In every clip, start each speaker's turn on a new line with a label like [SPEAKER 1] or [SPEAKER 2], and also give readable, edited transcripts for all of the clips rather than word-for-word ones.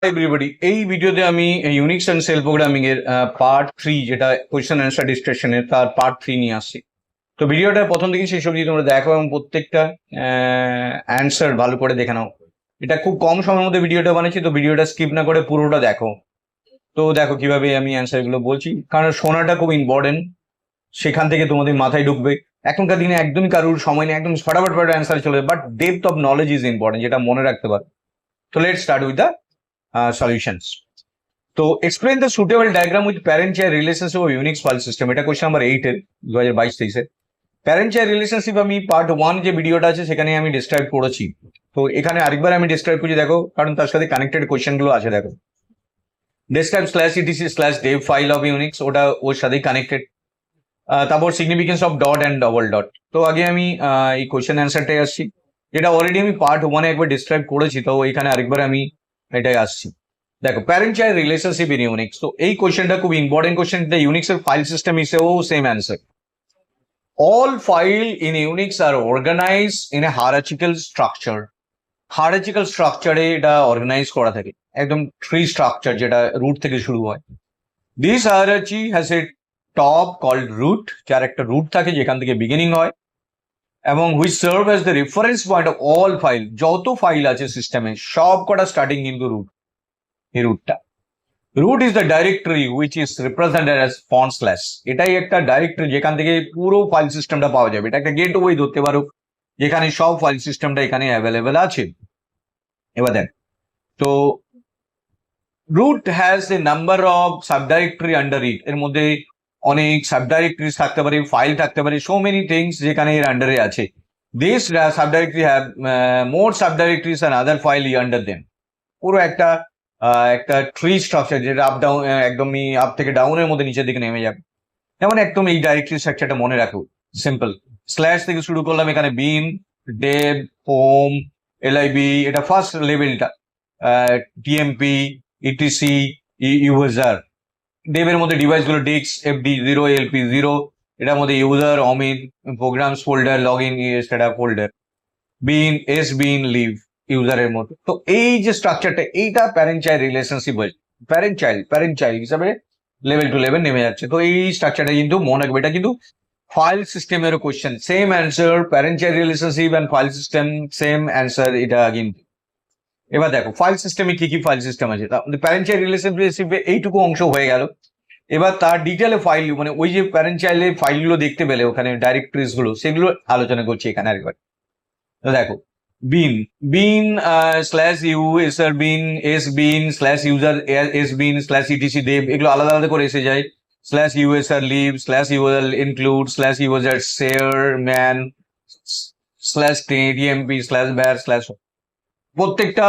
[SPEAKER 1] Everybody, এই ভিডিওতে আমি ইউনিক্স অ্যান্ড সেল প্রোগ্রামিং এর পার্ট 3 যেটা কোয়েশ্চেন অ্যান্সার ডিসকাশনের তার পার্ট 3 নিয়ে আসছি। তো ভিডিওটা প্রথম থেকে শেষ অবধি তোমরা দেখো এবং প্রত্যেকটা অ্যান্সার ভালো করে দেখে নাও। এটা খুব কম সময়ের মধ্যে ভিডিওটা বানিয়েছি, তো ভিডিওটা স্কিপ না করে পুরোটা দেখো। তো দেখো কিভাবে আমি অ্যান্সার গুলো বলছি, কারণ শোনাটা খুব ইম্পর্টেন্ট, সেখান থেকে তোমাদের মাথায় ঢুকবে। এখনকার দিনে একদমই কারোর সময় নেই, একদম ফটাফট অ্যান্সার চলে, but depth of knowledge is important, যেটা মনে রাখতে পারো। তো let's start with the solutions. তো explain the suitable diagram with parent child relationship of Unix file system, এটা কোশ্চেন নাম্বার 8 এর 2022-23 প্যারেন্ট চাইল্ড রিলেশনশিপ আমি পার্ট 1 যে ভিডিওটা আছে সেখানে আমি ডিসক্রাইব করেছি। তো এখানে আরেকবার আমি ডিসক্রাইব করছি, দেখো, কারণ তার সাথে কানেক্টেড কোশ্চেন গুলো আছে। দেখো, describe slash etc slash Dave file of Unix, ওটা ওর সাথেই কানেক্টেড। তারপর significance of dot and double dot. তো আগে আমি এই কোশ্চেন অ্যান্সারটাই আসছি, যেটা অলরেডি আমি পার্ট 1-এ একবার ডিসক্রাইব করেছি, তো এখানে আরেকবার আমি এটাই আসছি। দেখো, parent child relationship in Unix, তো এই কোশ্চেনটা খুব ইম্পর্টেন্ট কোশ্চেন। দ্য ইউনিক্স এর ফাইল সিস্টেম ইজ ও same answer. All file in Unix are organize in a hierarchical structure. Hierarchical স্ট্রাকচারে এটা অর্গানাইজ করা থাকে, একদম ট্রি স্ট্রাকচার, যেটা রুট থেকে শুরু হয়। This hierarchy has a top called root, যার একটা রুট থাকে যেখান থেকে বিগিনিং হয়, এবং which serve as the reference point of all file. যত ফাইল আছে সিস্টেমে সব কটা স্টার্টিং কিন্তু রুট, এই রুটটা। Root is the directory which is represented as front slash. এটাই একটা ডাইরেক্টরি যেখান থেকে পুরো ফাইল সিস্টেমটা পাওয়া যাবে। এটা একটা গেটওয়ে ধরতে পারো, যেখানে সব ফাইল সিস্টেমটা এখানে অ্যাভেলেবেল আছে। এবার দেখ, তো root has a number of subdirectory under it. এর মধ্যে অনেক সাবডাইরেক্টরিজ থাকতে পারে, ফাইল থাকতে পারে, সো মেনি থিংস যেখানে এর আন্ডারে আছে। This subdirectory have more subdirectories and other file under them. পুরো একটা একটা ট্রি স্ট্রাকচার, যেটা আপ ডাউন, একদমই আপ থেকে ডাউনের মধ্যে নিচের দিকে নেমে যাবে। যেমন একদম এই ডাইরেক্টরি স্ট্রাকচারটা মনে রাখো, সিম্পল। স্ল্যাশ থেকে শুরু করলাম, এখানে বিন, ডেভ, হোম, এলআইবি, এটা ফার্স্ট লেভেলটা, টিএমপি, ইটিসি, ইউজার। ডেভের মধ্যে ডিভাইস গুলো ডিস্ক, এফডি 0, এলপি 0, এটার মধ্যে user, Amit, programs folder, log in, সেটা ফোল্ডার, বিন, এস বিন, লিভ, ইউজারের মতো। তো এই যে স্ট্রাকচারটা, এইটা প্যারেন্ট চাইল্ড রিলেশনশিপ হয়েছে। প্যারেন্ট চাইল্ড হিসাবে লেভেল টু লেভেল নেমে যাচ্ছে। তো এই স্ট্রাকচারটা কিন্তু মনে রাখবে, এটা কিন্তু ফাইল সিস্টেমেরও কোশ্চেন। Same answer, parent child relationship and file system, same answer এটা কিন্তু। এবার দেখো, ফাইল সিস্টেমে কি কি ফাইল সিস্টেম আছে। প্যারেন্ট চাইল্ড রিলেশনশিপে এইটুকু অংশ হয়ে গেল। এবার তার ডিটেলে ফাইল, মানে ওই যে প্যারেন্ট চাইল্ডের ফাইলগুলো দেখতে পেলে ওখানে ডাইরেক্টরিজ গুলো, সেগুলো আলোচনা করছি এখানে আরেকবার। তো দেখো, bin, bin slash U SR bin, S bin slash user, S bin slash ETC dev, এগুলো আলাদা আলাদা করে এসে যায়। Slash USR lib, slash UL include, slash user share man, slash TMP slash var slash. প্রত্যেকটা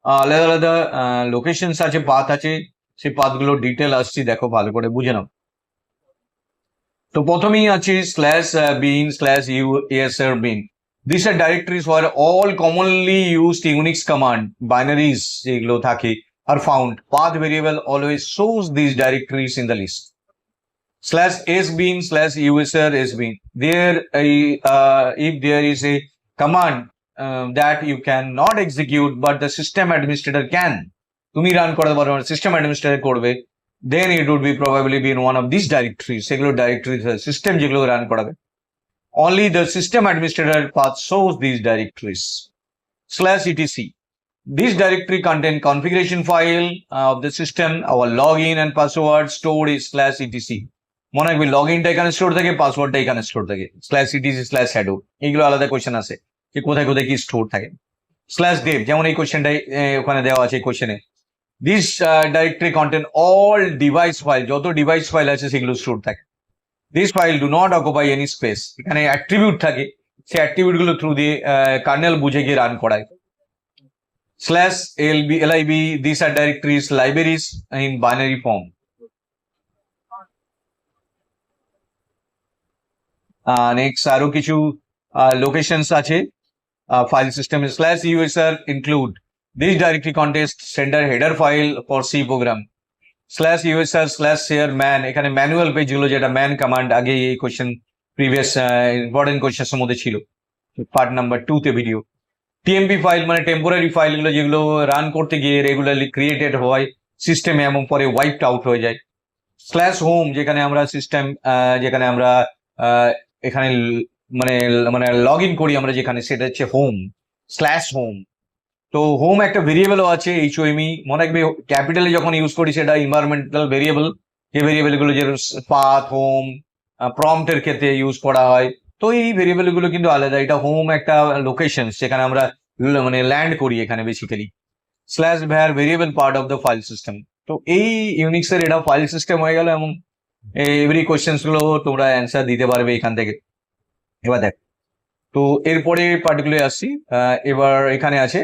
[SPEAKER 1] আলাদা আলাদা লোকেশনস আছে, পাথ আছে, সেই পাথগুলো ডিটেল আসছি, দেখো ভালো করে বুঝে নাও। তো প্রথমেই আছে slash bin slash USR bin. These are directories where all commonly used Unix command binaries যেগুলো থাকে are found. Path variable always shows these directories in the list. Slash sbin slash usr sbin. There, if there is a command that you cannot execute but the system administrator can, তুমি run করাতে পারো, system administrator করবে, then it would be probably be in one of these directories. সেগুলো directory system যেগুলো run করাবে, only the system administrator path shows these directories. Slash etc. This directory contain configuration file of the system, our login and password stored is slash etc. মনে রাখবে, লগইনটা এখানে store থাকে, পাসওয়ার্ডটা এখানে store থাকে। Slash etc slash Haddo, এইগুলো আলাদা question আছে যে কোথায় কোথায় কি স্টোর থাকে। স্ল্যাশ ডেভ, যেমন এই কোয়েশ্চেনটাই ওখানে দেওয়া আছে কোয়েশ্চেনে। This directory contain all device file, যত ডিভাইস ফাইল আছে সেগুলো স্টোর থাকে। This file do not occupy any space. এখানে অ্যাট্রিবিউট থাকে, সেই অ্যাট্রিবিউট গুলো থ্রু দিয়ে কার্নেল বুঝে গিয়ে রান করায়। Slash lib, these are directories, libraries in binary form. Next আরো কিছু লোকেশনস আছে file system. Slash USR include, this directory contains standard header file for C program. Slash USR slash share man, এখানে manual page গুলো, যেটা man command আগে এই question previous important question এর মধ্যে ছিল, পার্ট নাম্বার 2 তে ভিডিও। টিএমপি ফাইল মানে টেম্পোরারি ফাইলগুলো যেগুলো রান করতে গিয়ে রেগুলারলি ক্রিয়েটেড হয় সিস্টেমে এবং পরে ওয়াইপড আউট হয়ে যায়। স্ল্যাশ হোম যেখানে আমরা সিস্টেম যেখানে আমরা এখানে মানে মানে লগ ইন করি আমরা যেখানে, সেটা হচ্ছে হোম, স্ল্যাশ হোম। তো হোম একটা ভেরিয়েবলও আছে HOME, মনে রাখবে ক্যাপিটালে যখন ইউজ করি সেটা এনভায়রনমেন্টাল ভেরিয়েবল, যে ভেরিয়েবলগুলো যে পাথ হোম প্রম্পটের ক্ষেত্রে ইউজ করা হয়। তো এই ভেরিয়েবলগুলো কিন্তু আলাদা, এটা হোম একটা লোকেশন যেখানে আমরা মানে ল্যান্ড করি এখানে basically. Slash where variable part of the file system. তো এই ইউনিক্সের এটা ফাইল সিস্টেম হয়ে গেল এবং এভরি কোয়েশ্চেন্স গুলো তোমরা অ্যান্সার দিতে পারবে এখান থেকে। এবার দেখ, তো এরপরে পার্টিকুলার আসছি, এবার এখানে আছে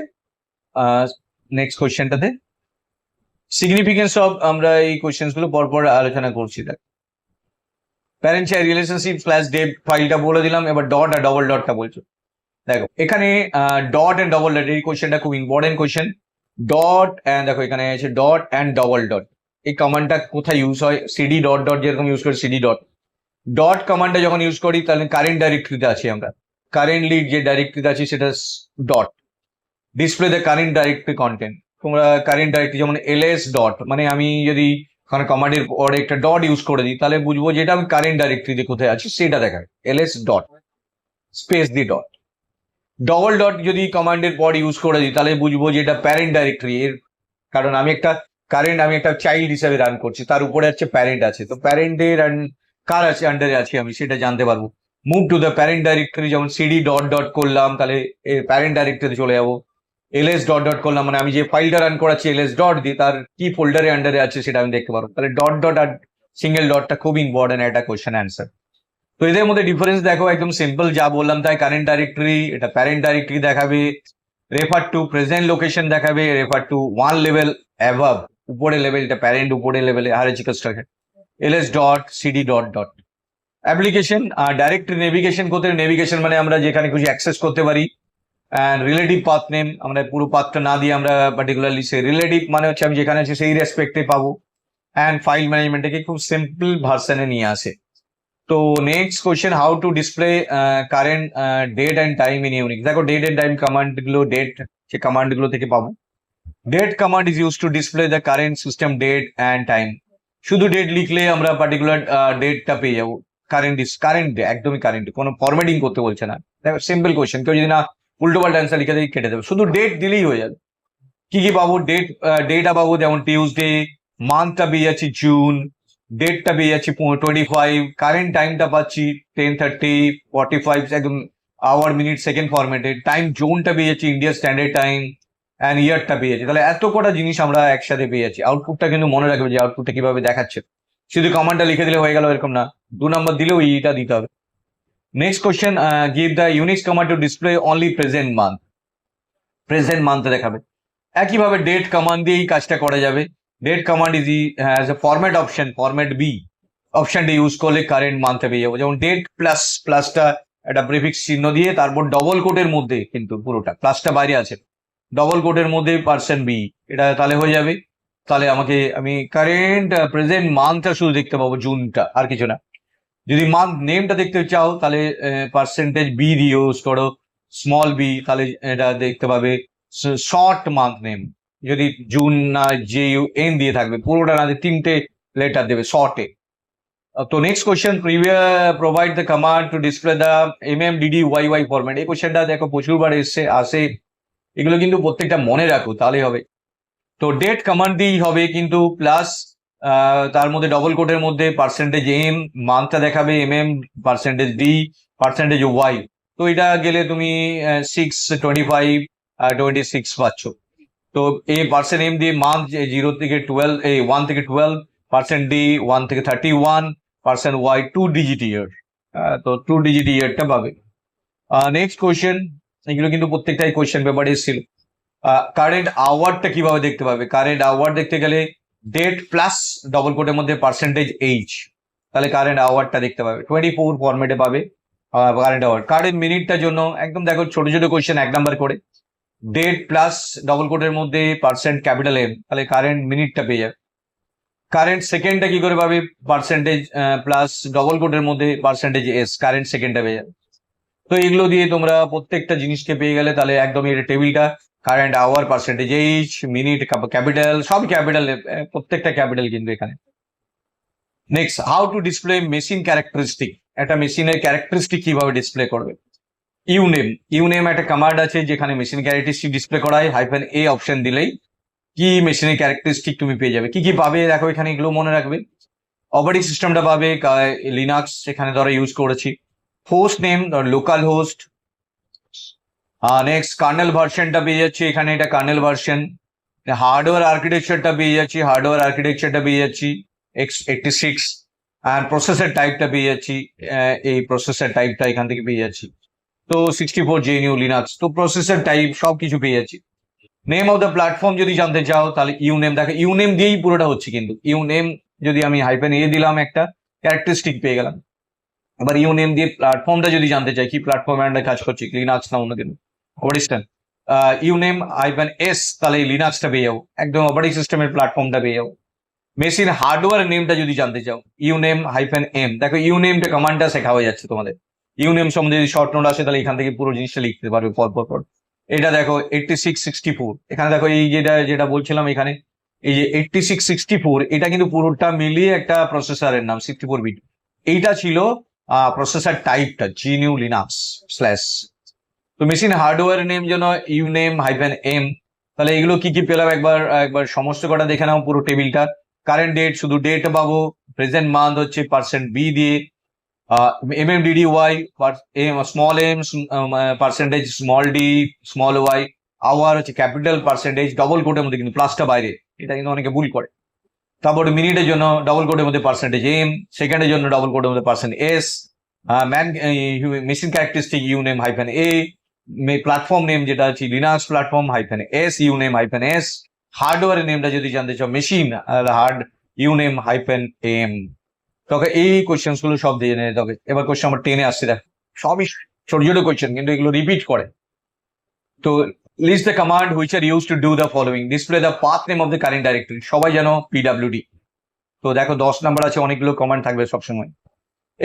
[SPEAKER 1] নেক্সট কোয়েশ্চেনটাতে সিগনিফিকেন্স অফ, আমরা এই কোয়েশ্চেন্স গুলো পরপর আলোচনা করছি। দেখ, parent child relationship slash date ফাইলটা বলে দিলাম, এবার ডট আর ডবল ডটটা বলছো। দেখো এখানে ডট এন্ড ডবল ডট, এই কোয়েশ্চেনটা খুব ইম্পর্টেন্ট কোয়েশ্চেন। ডট অ্যান্ড দেখো এখানে আছে ডট অ্যান্ড ডবল ডট, এই কমান্ডটা কোথায় ইউজ হয়? সিডি ডট ডট যেরকম ইউজ করি সিডি ডট। ডট কমান্ডটা যখন ইউজ করি তাহলে কারেন্ট ডাইরেক্টরিতে আছি আমরা, কারেন্টলি যে ডাইরেক্টরিতে আছি সেটা dot. Display the current directory content, তোমরা কারেন্ট ডাইরেক্টরি যেমন এলএস ডট, মানে আমি যদি ওখানে কমান্ডের পরে একটা ডট ইউজ করে দিই তাহলে বুঝবো যেটা আমি কারেন্ট ডাইরেক্টরিতে কোথায় আছি সেটা দেখায়, এলএস ডট স্পেস দি ডট। ডবল ডট যদি কমান্ডের পর ইউজ করে দিই তাহলে বুঝবো যে এটা প্যারেন্ট ডাইরেক্টরি এর, কারণ আমি একটা চাইল্ড হিসাবে রান করছি, তার উপরে হচ্ছে প্যারেন্ট আছে, তো প্যারেন্টের কার আছে আন্ডারে আছি আমি সেটা জানতে পারবো। Move to the parent directory, যেমন সিডি ডট ডট করলাম তাহলে প্যারেন্ট ডাইরেক্টরি চলে যাবো। এলএস ডট ডট করলাম মানে আমি যে ফাইলটা রান করাচ্ছি এলএস ডট দিয়ে তার কি ফোল্ডারে আন্ডারে আছে সেটা আমি দেখতে পারবো। তাহলে ডট ডট আর সিঙ্গেল ডটটা খুব ইম্পর্টেন্ট একটা কোয়েশ্চেন অ্যান্সার। তো এদের মধ্যে ডিফারেন্স দেখো, একদম সিম্পল যা বললাম তাই, কারেন্ট ডাইরেক্টরি এটা প্যারেন্ট ডাইরেক্টরি দেখাবে, রেফার টু প্রেজেন্ট লোকেশন দেখাবে, refer to one level above, উপরে লেভেলটা প্যারেন্ট, উপরে লেভেলে hierarchical structure LS dot CD dot dot. Application directory navigation করতে, নেভিগেশন মানে আমরা যেখানে খুশি অ্যাক্সেস করতে পারি। অ্যান্ড রিলেটিভ পাথ নেম, আমরা পুরো পাথটা না দিয়ে আমরা পার্টিকুলারলি সেই রিলেটিভ মানে হচ্ছে আমি যেখানে আছি সেই রেসপেক্টে পাবো। অ্যান্ড ফাইল ম্যানেজমেন্টকে খুব সিম্পল ভার্সনে নিয়ে আসে। তো next question, how to display current date and time in Unix. দেখো ডেট অ্যান্ড টাইম কমান্ড গুলো, ডেট সে কমান্ড গুলো থেকে পাবো। Date command is use to display the current system date and time. শুধু ডেট লিখলে আমরা পার্টিকুলার ডেটটা পেয়ে যাবো, কারেন্ট একদমই কারেন্ট, কোনো ফরম্যাটিং করতে বলছে না। দেখো সিম্পল কোয়েশ্চেন, কেউ যদি না উল্টো পাল্টা অ্যান্সার লিখে দিয়ে কেটে দেবে, শুধু ডেট দিলেই হয়ে যাবে। কি কি পাবো? ডেটা পাবো যেমন টিউসডে, মান্থটা পেয়ে যাচ্ছি জুন, ডেটটা পেয়ে যাচ্ছি 25, কারেন্ট টাইমটা পাচ্ছি 10:30, 45 একদম আওয়ার মিনিট সেকেন্ড ফরম্যাটে, টাইম জোনটা পেয়ে যাচ্ছি ইন্ডিয়া স্ট্যান্ডার্ড টাইম, অ্যান্ড ইয়ারটা পেয়ে যাচ্ছি। তাহলে এত কটা জিনিস আমরা একসাথে পেয়ে যাচ্ছি। আউটপুটটা কিন্তু মনে রাখবে যে আউটপুটটা কিভাবে দেখাচ্ছে, শুধু কমান্ডটা লিখে দিলে হয়ে গেল এরকম না, 2 নম্বর দিলেও এইটা দিতে হবে। Next question, give the Unix command to display only present month, present month দেখাবে। একইভাবে ডেট কমান্ড দিয়েই কাজটা করা যাবে। Date command is has a format option, format B অপশনটা ইউজ করলে কারেন্ট মান্থে পেয়ে যাবো। যেমন ডেট প্লাসটা একটা প্রিফিক্স চিহ্ন দিয়ে তারপর ডবল কোটের মধ্যে, কিন্তু পুরোটা প্লাসটা বাইরে আছে, ডবল কোটের মধ্যে পার্সেন্ট বি, এটা তাহলে হয়ে যাবে। তাহলে আমি কারেন্ট প্রেজেন্ট মান্থটা শুধু দেখতে পাবো, জুনটা, আর কিছু না। যদি মান্থ নেমটা দেখতে চাও তাহলে পার্সেন্টেজ বি দিয়ে ইউজ করো, স্মল বি, তাহলে এটা দেখতে পাবে শর্ট মান্থ নেম। যদি জুন না জে ইউ এন দিয়ে থাকবে, পুরোটা না দিয়ে 3টে লেটার দেবে শর্টে। তো next question, provide the command to display the MMDDYY format. এই কোয়েশ্চেনটা দেখো প্রচুরবার আসে, এগুলো কিন্তু প্রত্যেকটা মনে রাখো তাহলেই হবে। তো ডেট কমান্ড দিয়েই হবে, কিন্তু প্লাস তার মধ্যে ডবল কোটের মধ্যে পার্সেন্টেজ এম, মান্থটা দেখাবে MM, percentage D, percentage Y. তো এটা গেলে তুমি 6, 25, 26 পাচ্ছ। তো এই পার্সেন্ট এম দিয়ে মান্থ 0 থেকে 12, 1 থেকে 12, পার্সেন্ট ডি 1 থেকে 31, পার্সেন্ট ওয়াই 2 ডিজিট ইয়ার, তো 2 ডিজিট ইয়ারটা পাবে। নেক্সট কোয়েশ্চেন, এগুলো কিন্তু প্রত্যেকটাই কোয়েশ্চেন পেপারে এসেছিল। কারেন্ট আওয়ারটা কিভাবে দেখতে পাবে? কারেন্ট আওয়ার দেখতে গেলে ডেট প্লাস ডবল কোটের মধ্যে পার্সেন্টেজ এইচ, তাহলে কারেন্ট আওয়ারটা দেখতে পাবে, 24 ফরম্যাটে পাবে কারেন্ট আওয়ার। কারেন্ট মিনিটটার জন্য একদম দেখো ছোট ছোট কোয়েশ্চেন 1 নাম্বার করে, ডেট প্লাস ডবল কোটের মধ্যে পার্সেন্ট ক্যাপিটাল এম, তাহলে কারেন্ট মিনিটটা পেয়ে যাবে। কারেন্ট সেকেন্ডটা কি করে পাবে? পার্সেন্টেজ প্লাস ডবল কোটের মধ্যে পার্সেন্টেজ এস, কারেন্ট সেকেন্ডটা পেয়ে যাবে। তো তো এগুলো দিয়ে তোমরা প্রত্যেকটা জিনিসকে পেয়ে গেলে তাহলে একদম এই টেবিলটা current hour, percentage H, minute, capital, সব ক্যাপিটাল, প্রত্যেকটা ক্যাপিটাল কিন্তু এখানে। Next, how to display machine characteristic. একটা মেশিনের ক্যারেক্টারিস্টিক কিভাবে ডিসপ্লে করবে। ইউনেম একটা কমান্ড আছে যেখানে মেশিন ক্যারেক্টারিস্টিক ডিসপ্লে করায়, হাইফেন এ অপশন দিলেই কি মেশিনের ক্যারেক্টারিস্টিক তুমি পেয়ে যাবে। কি কি পাবে দেখো এখানে, এগুলো মনে রাখবে। অপারেটিং সিস্টেমটা পাবে লিনাক্স, এখানে ধরো ইউজ করেছি। হোস্ট নেম ধর লোকাল হোস্ট। নেক্সট কার্নেল ভার্সনটা পেয়ে যাচ্ছি এখানে, এটা কার্নেল ভার্সন। হার্ডওয়্যার আর্কিটেকচারটা পেয়ে যাচ্ছি, x86। আর প্রসেসর টাইপটা পেয়ে যাচ্ছি, এই প্রসেসর টাইপটা এখান থেকে পেয়ে যাচ্ছি। তো 64 জেএনইউ লিনাক্স, তো প্রসেসর টাইপ সব কিছু পেয়ে যাচ্ছি। নেম অফ দ্য প্ল্যাটফর্ম যদি জানতে চাও তাহলে ইউনেম, দেখো ইউনেম দিয়েই পুরোটা হচ্ছে কিন্তু। ইউনেম যদি আমি হাইফেন এ দিলাম একটা ক্যারেক্টারিস্টিক পেয়ে গেলাম। এবার ইউনেম দিয়ে প্ল্যাটফর্মটা যদি জানতে চাই কি প্ল্যাটফর্মে আমরা কাজ করছি, লিনাক্স না অন্য কিছু, অপারেটিং ইউনেম হাইফেন এস, তাহলে লিনাক্সটা পেয়ে যাবো, একদম অপারেটিং সিস্টেমের প্ল্যাটফর্মটা পেয়ে যাবো। মেশিন হার্ডওয়্যার নেমটা যদি জানতে চাও, ইউনেম হাইফেন এম, দেখো ইউনেমটা কমান্ডটা শেখা হয়ে যাচ্ছে তোমাদের। ইউনেম সম্বন্ধে যদি শর্ট নোট আসে তাহলে এখান থেকে পুরো জিনিসটা লিখতে পারবে পর পর। এটা দেখো 8664, এখানে দেখো এই যেটা বলছিলাম এখানে, এই যে 8664, এটা কিন্তু পুরোটা মিলিয়ে একটা প্রসেসরের নাম 64 বিট। এইটা ছিল প্রসেসর টাইপটা জিনিউ লিনাক্স স্ল্যাশ। তো মেশিন হার্ডওয়্যার নেম যেন ইউনেম হাইফেন এম, তাহলে এগুলো কি কি পেলাম একবার সমস্ত কটা দেখে নাও পুরো টেবিলটা। কারেন্ট ডেট, শুধু ডেট পাবো। প্রেজেন্ট মান্থ হচ্ছে পার্সেন্ট বি দিয়ে, MMDDY, small M, percentage small D, small Y. Hour হচ্ছে ক্যাপিটাল, পার্সেন্টেজ ডবল কোটের মধ্যে কিন্তু প্লাসটা বাইরে, এটা কিন্তু অনেকে ভুল করে। তারপরে মিনিটের জন্য ডবল কোটের মধ্যে পার্সেন্টেজ এম, সেকেন্ডের জন্য ডবল কোটের মধ্যে percent S. Machine characteristic uname hyphen A, platform name যেটা আছে Linux platform hyphen S, uname hyphen S. হার্ডওয়্যারের নেমটা যদি জানতে চাও machine hard, uname hyphen M. তোকে এই কোয়েশ্চেন গুলো সব দিয়ে নেয় তোকে। এবার কোয়েশ্চেন আমার 10 আসছে, দেখ সবই ছোট ছোট কোয়েশ্চেন কিন্তু এগুলো রিপিট করে। তো list the command which are use to do the following, display the path name of the current directory, সবাই জানো পিডাব্লিউডি। তো দেখো 10 নাম্বার আছে, অনেকগুলো কমান্ড থাকবে সবসময়।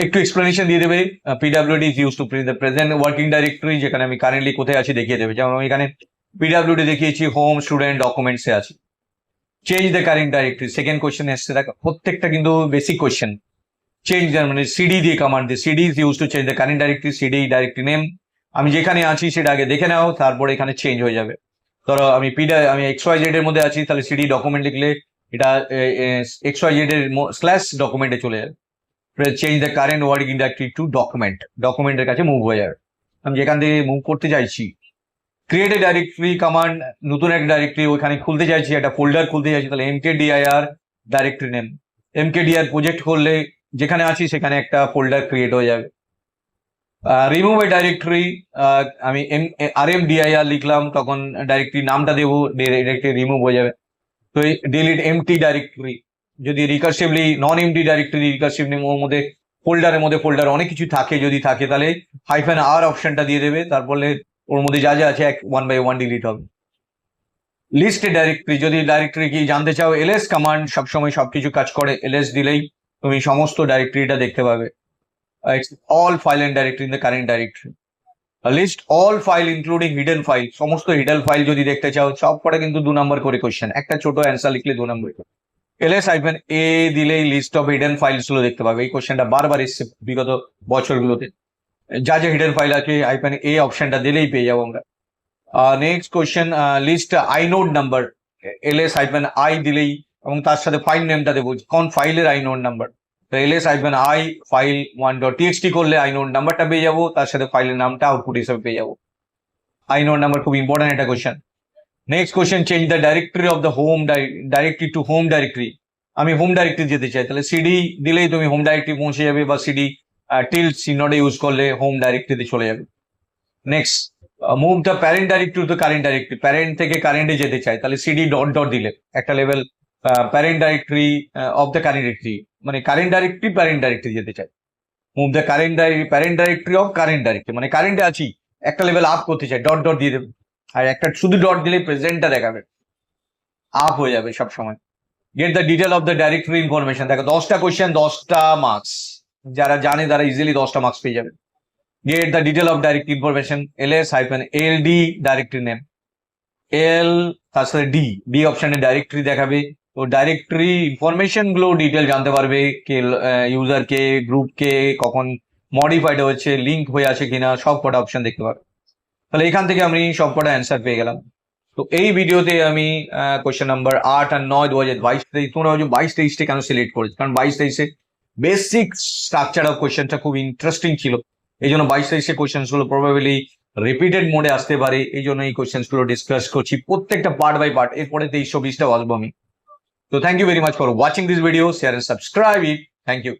[SPEAKER 1] একটু এক্সপ্লেনেশন দিয়ে দেবে। PWD is use two present working directory, যেখানে আমি কারেন্টলি কোথায় আছি দেখিয়ে দেবে। যেমন আমি এখানে পিডাব্লিউডি দেখিয়েছি, হোম, স্টুডেন্ট, ডকুমেন্টসে আছি। Change the current directory, second question এসছে, দেখো প্রত্যেকটা কিন্তু বেসিক কোয়েশ্চেন। চেঞ্জ মানে সিডি দিয়ে কমান্ড দিয়ে, CD is use to change the current directory, CD directory name. আমি যেখানে আছি সেটা আগে দেখে নাও, তারপরে এখানে চেঞ্জ হয়ে যাবে। ধরো আমি XYZ এর মধ্যে আছি, তাহলে সিডি ডকুমেন্ট লিখলে এটা XYZ এর স্ল্যাশ ডকুমেন্টে চলে যাবে। Change the current working directory to ডকুমেন্টের কাছে মুভ হয়ে যাবে। আমি যেখান থেকে মুভ করতে চাইছি, ক্রিয়েট এ ডাইরেক্টরি কমান্ড, নতুন একটা ডাইরেক্টরি ওইখানে খুলতে চাইছি, একটা ফোল্ডার খুলতে চাইছি, তাহলে MKDIR directory name. MKDIR project করলে যেখানে আছি সেখানে একটা ফোল্ডার ক্রিয়েট হয়ে যাবে। রিমুভ এ ডাইরেক্টরি, আমি RMDIR লিখলাম, তখন ডাইরেক্টরি নামটা দেবো, ডাইরেক্টরি রিমুভ হয়ে যাবে। তো ডিলিট এমটি ডাইরেক্টরি, যদি recursively non empty directory, recursively ওর মধ্যে ফোল্ডার অনেক কিছু থাকে, যদি থাকে তাহলে হাইফেন আর অপশনটা দিয়ে দেবে, তারপরে ওর মধ্যে যা যা আছে 1 by 1 ডিলিট হবে। লিস্ট এ ডাইরেক্টরি, যদি ডাইরেক্টরি কি জানতে চাও, LS কমান্ড সবসময় সবকিছু কাজ করে, LS দিলেই তুমি সমস্ত ডাইরেক্টরিটা দেখতে পাবে। All file and directory in the current directory. List all file including hidden file, সমস্ত হিডেন ফাইল যদি দেখতে চাও, সব কটা কিন্তু 2 নম্বর করে কোয়েশ্চেন, একটা ছোট অ্যান্সার লিখলে 2 নম্বর। LS হাইফেন এ দিলেই লিস্ট অফ হিডেন ফাইলস গুলো দেখতে পাবে। এই কোয়েশ্চেনটা বারবার এসছে বিগত বছরগুলোতে, যা যা হিডেন ফাইল আছে হাইফেন এ অপশনটা দিলেই পেয়ে যাবো আমরা। Next question, list inode number, LS hyphen I দিলেই, এবং তার সাথে ফাইল নেমটা দেবো, কোন ফাইলের আইনোড নাম্বার। তো LS hyphen I file 1.txt করলে আইনোড নাম্বারটা পেয়ে যাবো, তার সাথে ফাইলের নামটা আউটপুট হিসেবে পেয়ে যাবো। আইনোড নাম্বার খুব ইম্পর্টেন্ট একটা question. Next question, change the directory of the home directory to home directory. আমি হোম ডাইরেক্টরি যেতে চাই, তাহলে সিডি দিলেই তুমি হোম ডাইরেক্টরি পৌঁছে যাবে, বা সিডি টিল নটে ইউজ করলে হোম ডাইরেক্টরিতে চলে যাবে। Next, move the parent directory to current directory, parent থেকে কারেন্টে যেতে চাই, তাহলে সিডি ডট দিলে একটা level parent directory of the current directory, মানে কারেন্ট ডাইরেক্টরি যেতে চাই। Move the parent directory of current directory, মানে কারেন্টে আছি, একটা লেভেল আপ করতে চাই, ডট দিয়ে দেবে। আর একটা শুধু ডট দিলে প্রেজেন্টটা দেখাবে, আপ হয়ে যাবে সব সময়। Get the detail of the directory information, দেখো 10টা কোয়েশ্চেন 10টা মার্কস, যারা জানে তারা ইজিলি 10টা মার্কস পেয়ে যাবে। get the detail of direct information, ls-ld directory name, l তার সাথে ডি অপশনে ডাইরেক্টরি দেখাবে। তো ডাইরেক্টরি ইনফরমেশন গুলো ডিটেল জানতে পারবে, কে ইউজার কে, গ্রুপ কে, কখন মডিফাইড হচ্ছে, লিঙ্ক হয়ে আছে কিনা, সব কটা অপশন দেখতে পারবে। তাহলে এখান থেকে আমি সব কটা অ্যান্সার পেয়ে গেলাম। তো এই ভিডিওতে আমি কোয়েশ্চেন নাম্বার 8 আর 9 2022-23, তোমরা 22-23 কেন সিলেক্ট করেছো? কারণ 22-23-এ বেসিক স্ট্রাকচার অফ কোয়েশ্চেনটা খুব ইন্টারেস্টিং ছিল, এই জন্য 22-23 কোয়েশ্চেন গুলো প্রবাবলি রিপিটেড মোডে আসতে পারে, এই জন্য এই কোয়েশ্চেন গুলো ডিসকাস করছি প্রত্যেকটা পার্ট বাই পার্ট। এরপরে 2320টা আসবো আমি। তো thank you very much for watching this video, share and subscribe it. Thank you.